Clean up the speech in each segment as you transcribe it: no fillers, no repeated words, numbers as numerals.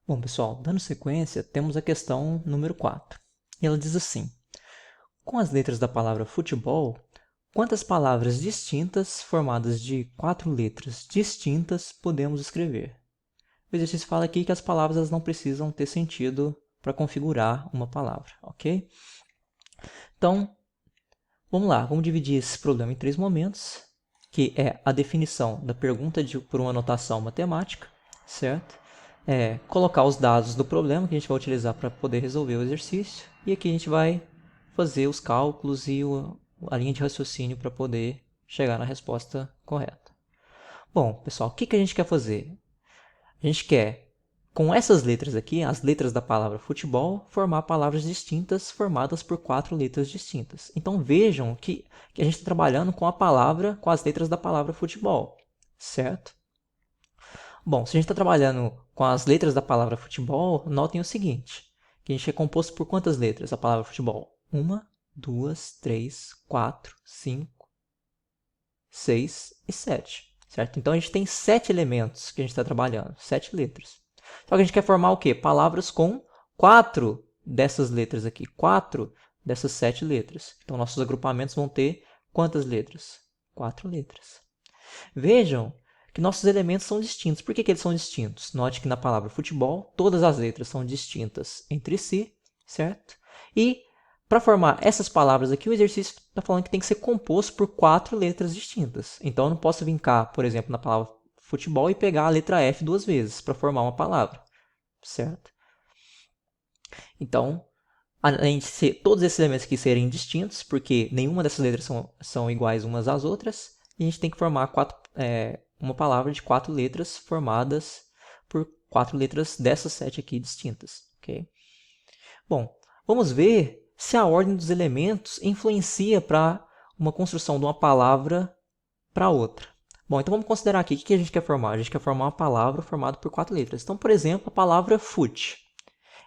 Bom, pessoal, dando sequência, temos a questão número 4. E ela diz assim: com as letras da palavra futebol, quantas palavras distintas formadas de 4 letras distintas podemos escrever? O exercício fala aqui que as palavras elas não precisam ter sentido para configurar uma palavra, ok? Então, vamos lá, vamos dividir esse problema em 3 momentos, que é a definição da pergunta por uma notação matemática, certo? Colocar os dados do problema que a gente vai utilizar para poder resolver o exercício, e aqui a gente vai fazer os cálculos e a linha de raciocínio para poder chegar na resposta correta. Bom, pessoal, o que a gente quer fazer? A gente quer, com essas letras aqui, as letras da palavra futebol, formar palavras distintas formadas por 4 letras distintas. Então vejam que a gente está trabalhando com a palavra, com as letras da palavra futebol, certo? Bom, se a gente está trabalhando com as letras da palavra futebol, notem o seguinte, que a gente é composto por quantas letras a palavra futebol? 1, 2, 3, 4, 5, 6 e 7. Certo? Então a gente tem 7 elementos que a gente está trabalhando, 7 letras. Só que a gente quer formar o quê? Palavras com 4 dessas letras aqui, 4 dessas 7 letras. Então nossos agrupamentos vão ter quantas letras? 4 letras. Vejam que nossos elementos são distintos. Por que eles são distintos? Note que na palavra futebol, todas as letras são distintas entre si, certo? E para formar essas palavras aqui, o exercício está falando que tem que ser composto por 4 letras distintas. Então, eu não posso vincar, por exemplo, na palavra futebol e pegar a letra F 2 vezes para formar uma palavra, certo? Então, além de todos esses elementos aqui serem distintos, porque nenhuma dessas letras são iguais umas às outras, a gente tem que formar uma palavra de 4 letras formadas por 4 letras dessas 7 aqui distintas. Okay? Bom, vamos ver se a ordem dos elementos influencia para uma construção de uma palavra para outra. Bom, então vamos considerar aqui o que a gente quer formar. A gente quer formar uma palavra formada por 4 letras. Então, por exemplo, a palavra fute.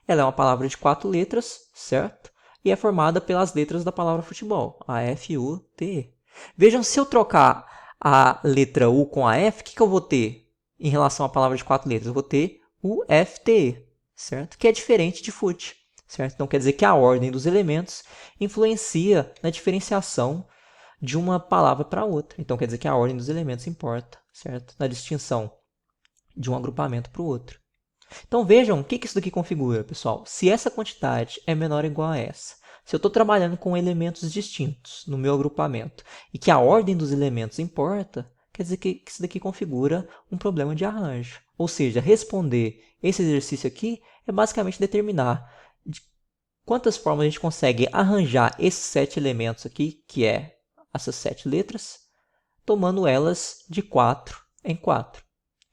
Ela é uma palavra de 4 letras, certo? E é formada pelas letras da palavra futebol, a F, U, T, E. Vejam, se eu trocar a letra U com a F, o que eu vou ter em relação à palavra de 4 letras? Eu vou ter U, F, T, E, certo? Que é diferente de fute, certo? Então quer dizer que a ordem dos elementos influencia na diferenciação de uma palavra para outra. Então quer dizer que a ordem dos elementos importa, certo? Na distinção de um agrupamento para o outro. Então vejam o que isso daqui configura, pessoal. Se essa quantidade é menor ou igual a essa, se eu estou trabalhando com elementos distintos no meu agrupamento e que a ordem dos elementos importa, quer dizer que isso daqui configura um problema de arranjo. Ou seja, responder esse exercício aqui é basicamente determinar de quantas formas a gente consegue arranjar esses 7 elementos aqui, que é essas 7 letras, tomando elas de 4 em 4,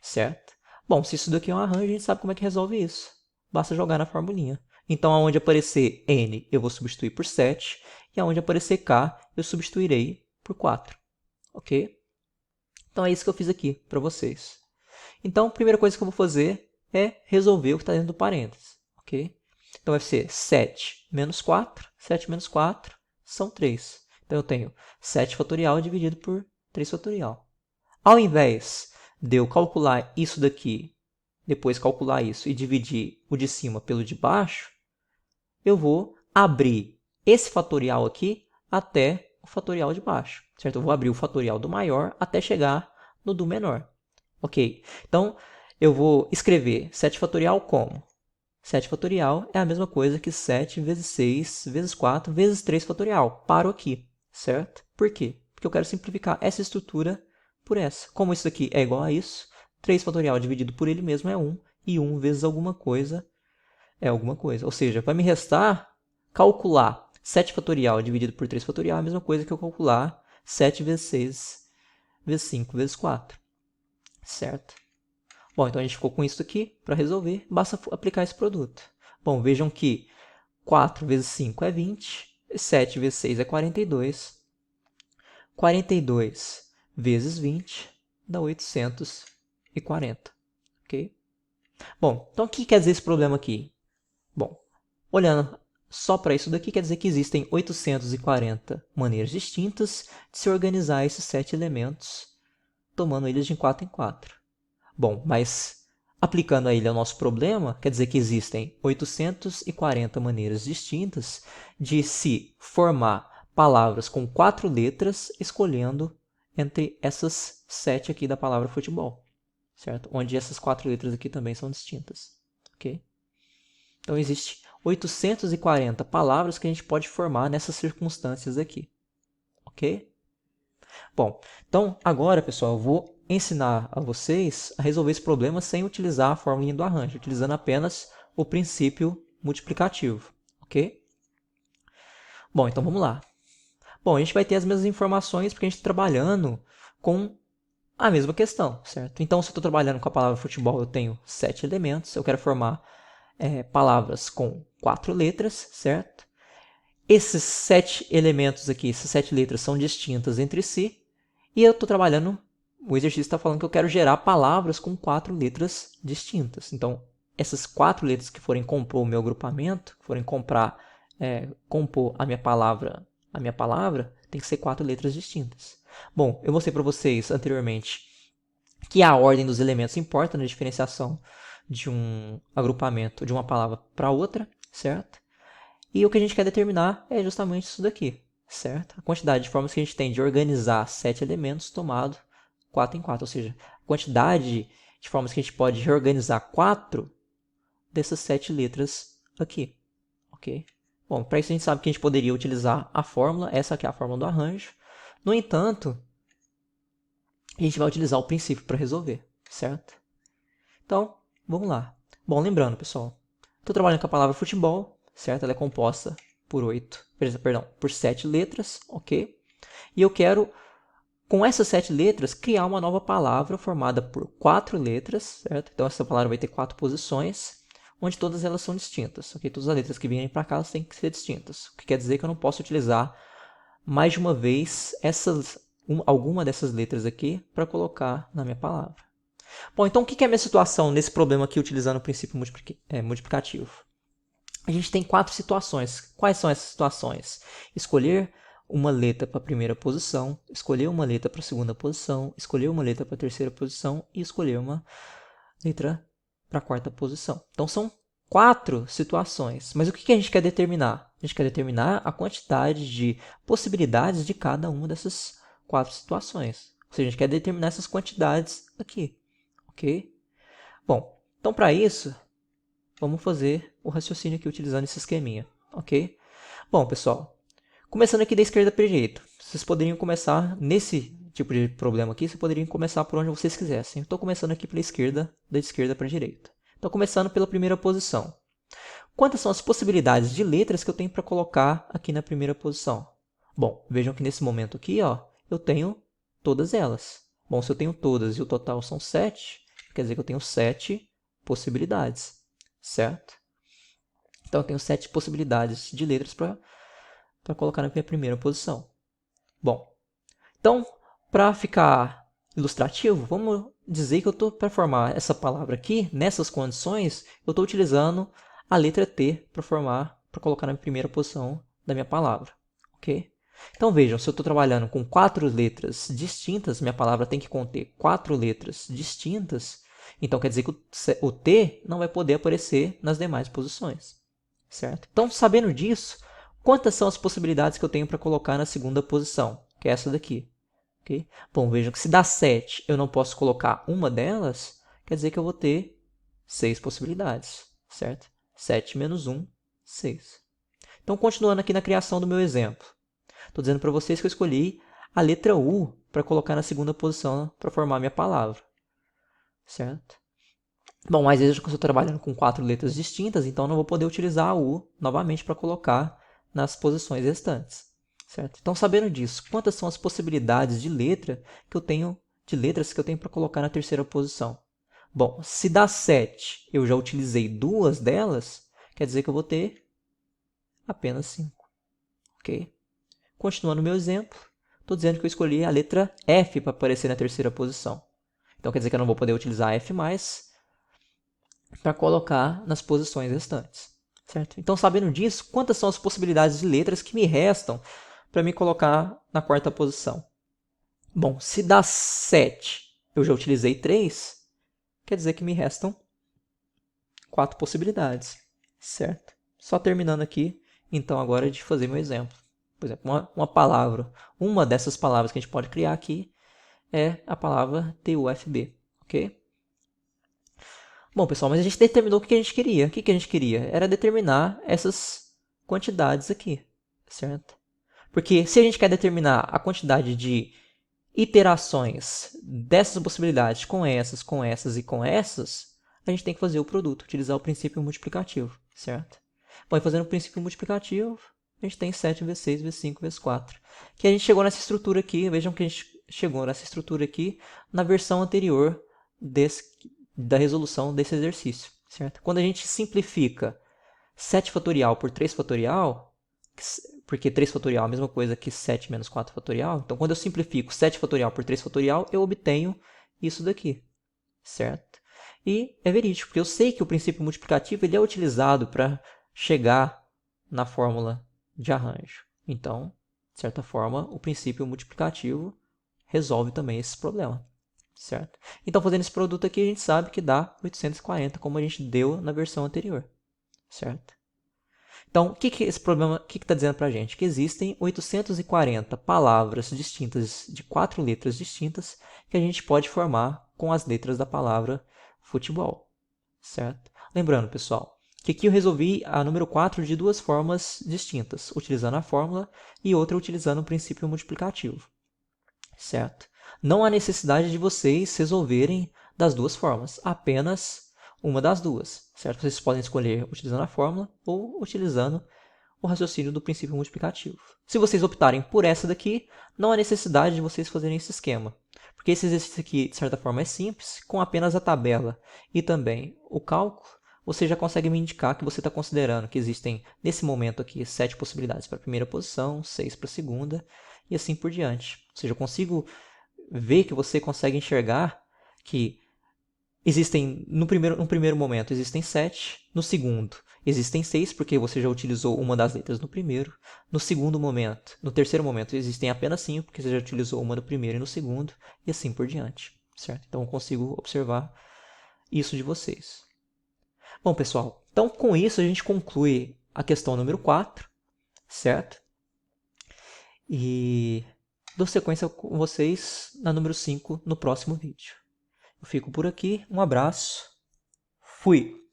certo? Bom, se isso daqui é um arranjo, a gente sabe como é que resolve isso. Basta jogar na formulinha. Então, aonde aparecer N, eu vou substituir por 7. E aonde aparecer K, eu substituirei por 4. Ok? Então, é isso que eu fiz aqui para vocês. Então, a primeira coisa que eu vou fazer é resolver o que está dentro do parênteses. Ok? Então, vai ser 7 menos 4. 7 menos 4 são 3. Então, eu tenho 7 fatorial dividido por 3 fatorial. Ao invés de eu calcular isso daqui, depois calcular isso e dividir o de cima pelo de baixo, eu vou abrir esse fatorial aqui até o fatorial de baixo, certo? Eu vou abrir o fatorial do maior até chegar no do menor. Ok? Então, eu vou escrever 7 fatorial como? 7 fatorial é a mesma coisa que 7 vezes 6 vezes 4 vezes 3 fatorial. Paro aqui, certo? Por quê? Porque eu quero simplificar essa estrutura por essa. Como isso aqui é igual a isso, 3 fatorial dividido por ele mesmo é 1, e 1 vezes alguma coisa é alguma coisa. Ou seja, vai me restar calcular 7 fatorial dividido por 3 fatorial é a mesma coisa que eu calcular 7 vezes 6 vezes 5 vezes 4. Certo? Bom, então a gente ficou com isso aqui para resolver, basta aplicar esse produto. Bom, vejam que 4 vezes 5 é 20, 7 vezes 6 é 42, 42 vezes 20 dá 840, ok? Bom, então o que quer dizer esse problema aqui? Bom, olhando só para isso daqui, quer dizer que existem 840 maneiras distintas de se organizar esses 7 elementos, tomando eles de 4 em 4. Bom, mas Aplicando a ele ao nosso problema, quer dizer que existem 840 maneiras distintas de se formar palavras com 4 letras, escolhendo entre essas 7 aqui da palavra futebol, certo? Onde essas 4 letras aqui também são distintas, ok? Então, existe 840 palavras que a gente pode formar nessas circunstâncias aqui, ok? Bom, então agora, pessoal, eu vou ensinar a vocês a resolver esse problema sem utilizar a fórmula do arranjo, utilizando apenas o princípio multiplicativo, ok? Bom, então vamos lá. Bom, a gente vai ter as mesmas informações porque a gente está trabalhando com a mesma questão, certo? Então, se eu estou trabalhando com a palavra futebol, eu tenho 7 elementos, eu quero formar palavras com 4 letras, certo? Esses 7 elementos aqui, essas 7 letras são distintas entre si, e eu estou trabalhando, o exercício está falando que eu quero gerar palavras com 4 letras distintas. Então, essas 4 letras que forem compor o meu agrupamento, que forem compor a minha palavra, tem que ser 4 letras distintas. Bom, eu mostrei para vocês anteriormente que a ordem dos elementos importa na diferenciação de um agrupamento de uma palavra para outra, certo? E o que a gente quer determinar é justamente isso daqui, certo? A quantidade de formas que a gente tem de organizar 7 elementos tomado 4 em 4, ou seja, a quantidade de formas que a gente pode reorganizar 4 dessas 7 letras aqui, ok? Bom, para isso a gente sabe que a gente poderia utilizar a fórmula, essa aqui é a fórmula do arranjo. No entanto, a gente vai utilizar o princípio para resolver, certo? Então, vamos lá. Bom, lembrando, pessoal, estou trabalhando com a palavra futebol, certo? Ela é composta por 7 letras, ok? E eu quero, com essas 7 letras, criar uma nova palavra formada por 4 letras, certo? Então, essa palavra vai ter 4 posições, onde todas elas são distintas, ok? Todas as letras que virem para cá, elas têm que ser distintas, o que quer dizer que eu não posso utilizar mais de uma vez alguma dessas letras aqui para colocar na minha palavra. Bom, então o que é a minha situação nesse problema aqui utilizando o princípio multiplicativo? A gente tem 4 situações. Quais são essas situações? Escolher uma letra para a primeira posição, escolher uma letra para a segunda posição, escolher uma letra para a terceira posição e escolher uma letra para a quarta posição. Então são 4 situações. Mas o que a gente quer determinar? A gente quer determinar a quantidade de possibilidades de cada uma dessas 4 situações. Ou seja, a gente quer determinar essas quantidades aqui. Ok? Bom, então para isso, vamos fazer o raciocínio aqui utilizando esse esqueminha. Ok? Bom, pessoal, começando aqui da esquerda para a direita. Vocês poderiam começar nesse tipo de problema aqui, vocês poderiam começar por onde vocês quisessem. Estou começando aqui pela esquerda, da esquerda para a direita. Estou começando pela primeira posição. Quantas são as possibilidades de letras que eu tenho para colocar aqui na primeira posição? Bom, vejam que nesse momento aqui, ó, eu tenho todas elas. Bom, se eu tenho todas e o total são 7, quer dizer que eu tenho 7 possibilidades, certo? Então, eu tenho 7 possibilidades de letras para colocar na minha primeira posição. Bom, então, para ficar ilustrativo, vamos dizer que eu estou para formar essa palavra aqui, nessas condições, eu estou utilizando a letra T para colocar na primeira posição da minha palavra, ok? Então vejam, se eu estou trabalhando com 4 letras distintas, minha palavra tem que conter 4 letras distintas, então quer dizer que o T não vai poder aparecer nas demais posições, certo? Então, sabendo disso, quantas são as possibilidades que eu tenho para colocar na segunda posição, que é essa daqui? Okay? Bom, vejam que se dá 7, eu não posso colocar uma delas, quer dizer que eu vou ter 6 possibilidades, certo? 7 menos 1, 6. Então, continuando aqui na criação do meu exemplo. Estou dizendo para vocês que eu escolhi a letra U para colocar na segunda posição para formar a minha palavra, certo? Bom, mas eu estou trabalhando com 4 letras distintas, então não vou poder utilizar a U novamente para colocar nas posições restantes, certo? Então, sabendo disso, quantas são as possibilidades de letras que eu tenho para colocar na terceira posição? Bom, se dá 7, eu já utilizei 2 delas, quer dizer que eu vou ter apenas 5, ok? Continuando o meu exemplo, estou dizendo que eu escolhi a letra F para aparecer na terceira posição. Então, quer dizer que eu não vou poder utilizar F+, para colocar nas posições restantes, certo? Então, sabendo disso, quantas são as possibilidades de letras que me restam para me colocar na quarta posição? Bom, se dá 7, eu já utilizei 3, quer dizer que me restam 4 possibilidades, certo? Só terminando aqui, então, agora de fazer meu exemplo. Por exemplo, uma palavra. Uma dessas palavras que a gente pode criar aqui é a palavra TUFB, ok? Bom, pessoal, mas a gente determinou o que a gente queria. O que a gente queria? Era determinar essas quantidades aqui, certo? Porque se a gente quer determinar a quantidade de iterações dessas possibilidades com essas e com essas, a gente tem que fazer o produto, utilizar o princípio multiplicativo, certo? Bom, e fazendo o princípio multiplicativo, a gente tem 7 vezes 6 vezes 5 vezes 4. Que a gente chegou nessa estrutura aqui, vejam que a gente chegou nessa estrutura aqui na versão anterior da resolução desse exercício, certo? Quando a gente simplifica 7 fatorial por 3 fatorial, porque 3 fatorial é a mesma coisa que 7 menos 4 fatorial, então quando eu simplifico 7 fatorial por 3 fatorial, eu obtenho isso daqui, certo? E é verídico, porque eu sei que o princípio multiplicativo ele é utilizado para chegar na fórmula de arranjo. Então, de certa forma, o princípio multiplicativo resolve também esse problema, certo? Então, fazendo esse produto aqui, a gente sabe que dá 840, como a gente deu na versão anterior, certo? Então, o que esse problema está dizendo para a gente? Que existem 840 palavras distintas, de 4 letras distintas, que a gente pode formar com as letras da palavra futebol, certo? Lembrando, pessoal, que aqui eu resolvi a número 4 de duas formas distintas, utilizando a fórmula e outra utilizando o princípio multiplicativo, certo? Não há necessidade de vocês resolverem das duas formas, apenas uma das duas, certo? Vocês podem escolher utilizando a fórmula ou utilizando o raciocínio do princípio multiplicativo. Se vocês optarem por essa daqui, não há necessidade de vocês fazerem esse esquema, porque esse exercício aqui, de certa forma, é simples, com apenas a tabela e também o cálculo, você já consegue me indicar que você está considerando que existem, nesse momento aqui, 7 possibilidades para a primeira posição, 6 para a segunda, e assim por diante. Ou seja, eu consigo ver que você consegue enxergar que existem, no primeiro momento, existem 7, no segundo, existem 6, porque você já utilizou uma das letras no primeiro, no segundo momento, no terceiro momento, existem apenas 5, porque você já utilizou uma no primeiro e no segundo, e assim por diante, certo? Então, eu consigo observar isso de vocês. Bom, pessoal, então com isso a gente conclui a questão número 4, certo? E dou sequência com vocês na número 5 no próximo vídeo. Eu fico por aqui, um abraço, fui!